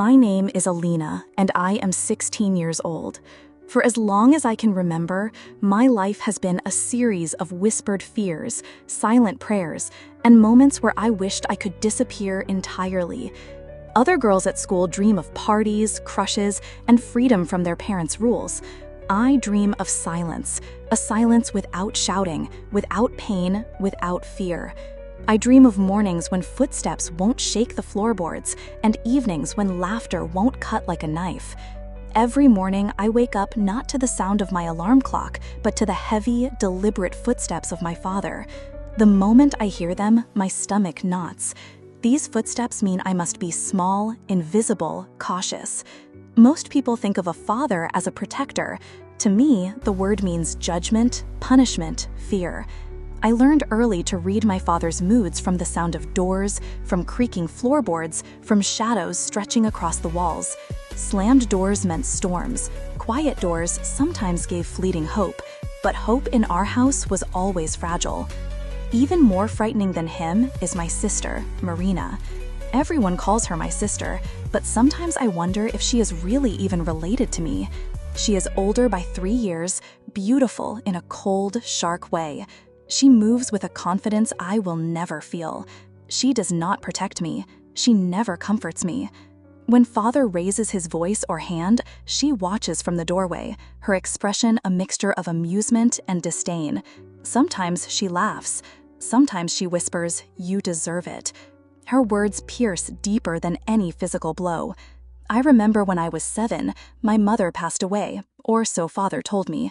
My name is Alina, and I am 16 years old. For as long as I can remember, my life has been a series of whispered fears, silent prayers, and moments where I wished I could disappear entirely. Other girls at school dream of parties, crushes, and freedom from their parents' rules. I dream of silence, a silence without shouting, without pain, without fear. I dream of mornings when footsteps won't shake the floorboards, and evenings when laughter won't cut like a knife. Every morning, I wake up not to the sound of my alarm clock, but to the heavy, deliberate footsteps of my father. The moment I hear them, my stomach knots. These footsteps mean I must be small, invisible, cautious. Most people think of a father as a protector. To me, the word means judgment, punishment, fear. I learned early to read my father's moods from the sound of doors, from creaking floorboards, from shadows stretching across the walls. Slammed doors meant storms. Quiet doors sometimes gave fleeting hope, but hope in our house was always fragile. Even more frightening than him is my sister, Marina. Everyone calls her my sister, but sometimes I wonder if she is really even related to me. She is older by 3 years, beautiful in a cold, sharp way. She moves with a confidence I will never feel. She does not protect me. She never comforts me. When father raises his voice or hand, she watches from the doorway, her expression a mixture of amusement and disdain. Sometimes she laughs. Sometimes she whispers, "You deserve it." Her words pierce deeper than any physical blow. I remember when I was 7, my mother passed away, or so father told me.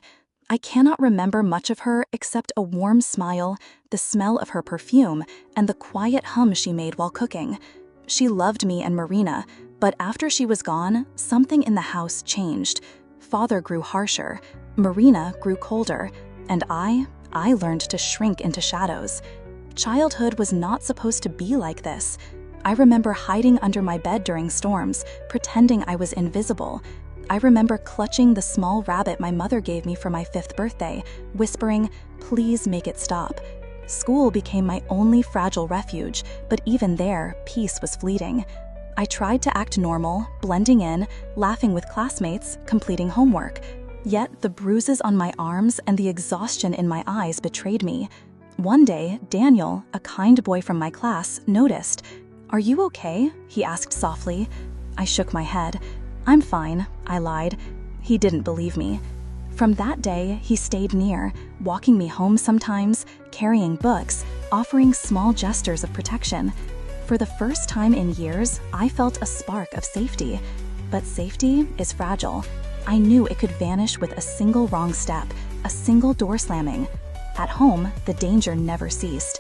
I cannot remember much of her except a warm smile, the smell of her perfume, and the quiet hum she made while cooking. She loved me and Marina, but after she was gone, something in the house changed. Father grew harsher, Marina grew colder, and I learned to shrink into shadows. Childhood was not supposed to be like this. I remember hiding under my bed during storms, pretending I was invisible. I remember clutching the small rabbit my mother gave me for my 5th birthday, whispering, "Please make it stop." School became my only fragile refuge, but even there, peace was fleeting. I tried to act normal, blending in, laughing with classmates, completing homework. Yet the bruises on my arms and the exhaustion in my eyes betrayed me. One day, Daniel, a kind boy from my class, noticed. "Are you okay?" he asked softly. I shook my head. "I'm fine," I lied. He didn't believe me. From that day, he stayed near, walking me home sometimes, carrying books, offering small gestures of protection. For the first time in years, I felt a spark of safety. But safety is fragile. I knew it could vanish with a single wrong step, a single door slamming. At home, the danger never ceased.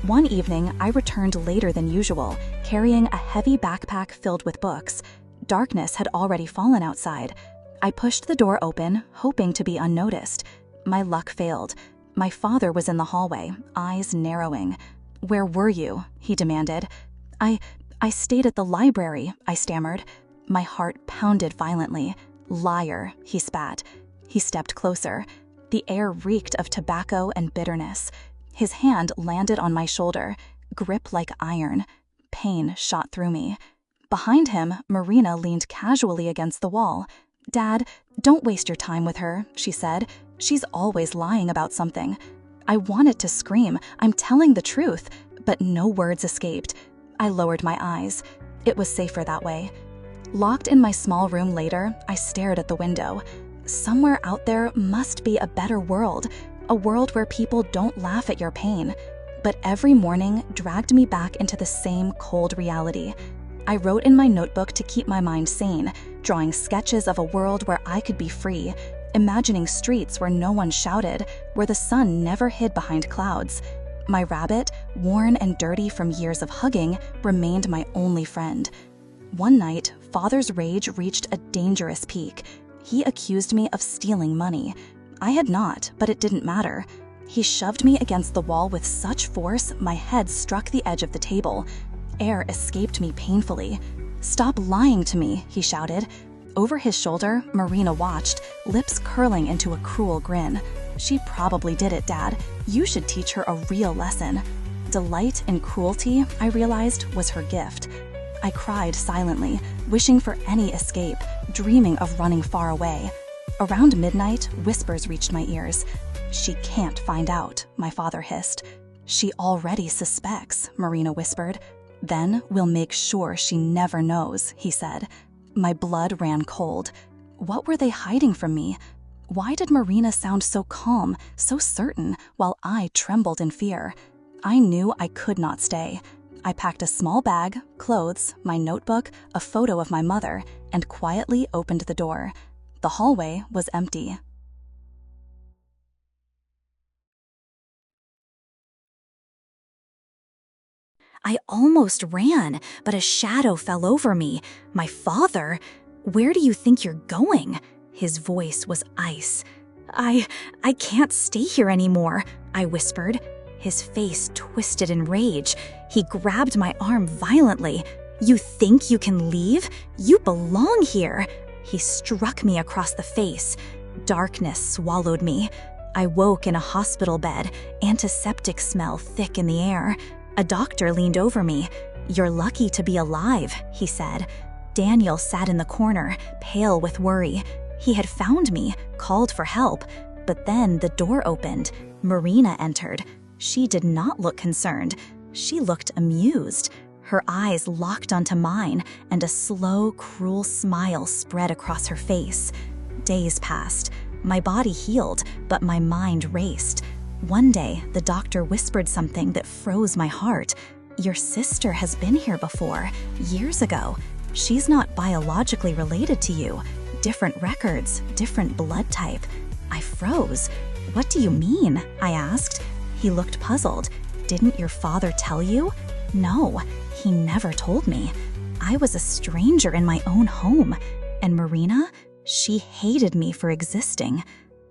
One evening, I returned later than usual, carrying a heavy backpack filled with books. Darkness had already fallen outside. I pushed the door open, hoping to be unnoticed. My luck failed. My father was in the hallway, eyes narrowing. "Where were you?" he demanded. I stayed at the library," I stammered. My heart pounded violently. "Liar," he spat. He stepped closer. The air reeked of tobacco and bitterness. His hand landed on my shoulder, grip like iron. Pain shot through me. Behind him, Marina leaned casually against the wall. "Dad, don't waste your time with her," she said. "She's always lying about something." I wanted to scream, "I'm telling the truth," but no words escaped. I lowered my eyes. It was safer that way. Locked in my small room later, I stared at the window. Somewhere out there must be a better world, a world where people don't laugh at your pain. But every morning dragged me back into the same cold reality. I wrote in my notebook to keep my mind sane, drawing sketches of a world where I could be free, imagining streets where no one shouted, where the sun never hid behind clouds. My rabbit, worn and dirty from years of hugging, remained my only friend. One night, father's rage reached a dangerous peak. He accused me of stealing money. I had not, but it didn't matter. He shoved me against the wall with such force, my head struck the edge of the table. Air escaped me painfully. "Stop lying to me," he shouted. Over his shoulder, Marina watched, lips curling into a cruel grin. "She probably did it, Dad. You should teach her a real lesson." Delight in cruelty, I realized, was her gift. I cried silently, wishing for any escape, dreaming of running far away. Around midnight, whispers reached my ears. "She can't find out," my father hissed. "She already suspects," Marina whispered. "Then we'll make sure she never knows," he said. My blood ran cold. What were they hiding from me? Why did Marina sound so calm, so certain, while I trembled in fear? I knew I could not stay. I packed a small bag, clothes, my notebook, a photo of my mother, and quietly opened the door. The hallway was empty. I almost ran, but a shadow fell over me. My father? "Where do you think you're going?" His voice was ice. I can't stay here anymore," I whispered. His face twisted in rage. He grabbed my arm violently. "You think you can leave? You belong here." He struck me across the face. Darkness swallowed me. I woke in a hospital bed, antiseptic smell thick in the air. A doctor leaned over me. "You're lucky to be alive," he said. Daniel sat in the corner, pale with worry. He had found me, called for help, but then the door opened. Marina entered. She did not look concerned. She looked amused. Her eyes locked onto mine, and a slow, cruel smile spread across her face. Days passed. My body healed, but my mind raced. One day, the doctor whispered something that froze my heart. "Your sister has been here before, years ago. She's not biologically related to you. Different records, different blood type." I froze. "What do you mean?" I asked. He looked puzzled. "Didn't your father tell you?" "No, he never told me. I was a stranger in my own home. And Marina? She hated me for existing."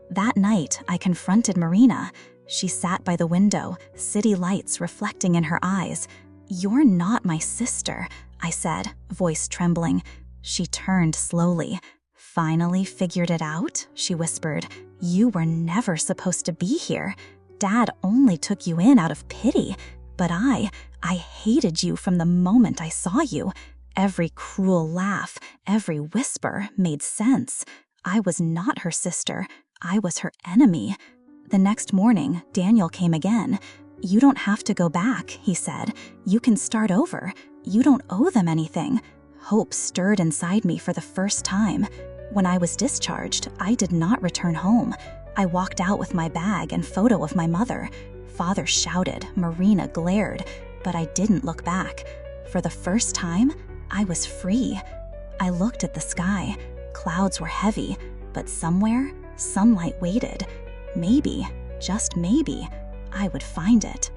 That night, I confronted Marina. She sat by the window, city lights reflecting in her eyes. "You're not my sister," I said, voice trembling. She turned slowly. "Finally figured it out?" she whispered. "You were never supposed to be here. Dad only took you in out of pity. But I hated you from the moment I saw you. Every cruel laugh, every whisper made sense. I was not her sister. I was her enemy." The next morning, Daniel came again. "You don't have to go back," he said. "You can start over. You don't owe them anything." Hope stirred inside me for the first time. When I was discharged, I did not return home. I walked out with my bag and photo of my mother. Father shouted, Marina glared, but I didn't look back. For the first time, I was free. I looked at the sky. Clouds were heavy, but somewhere, sunlight waited. Maybe, just maybe, I would find it.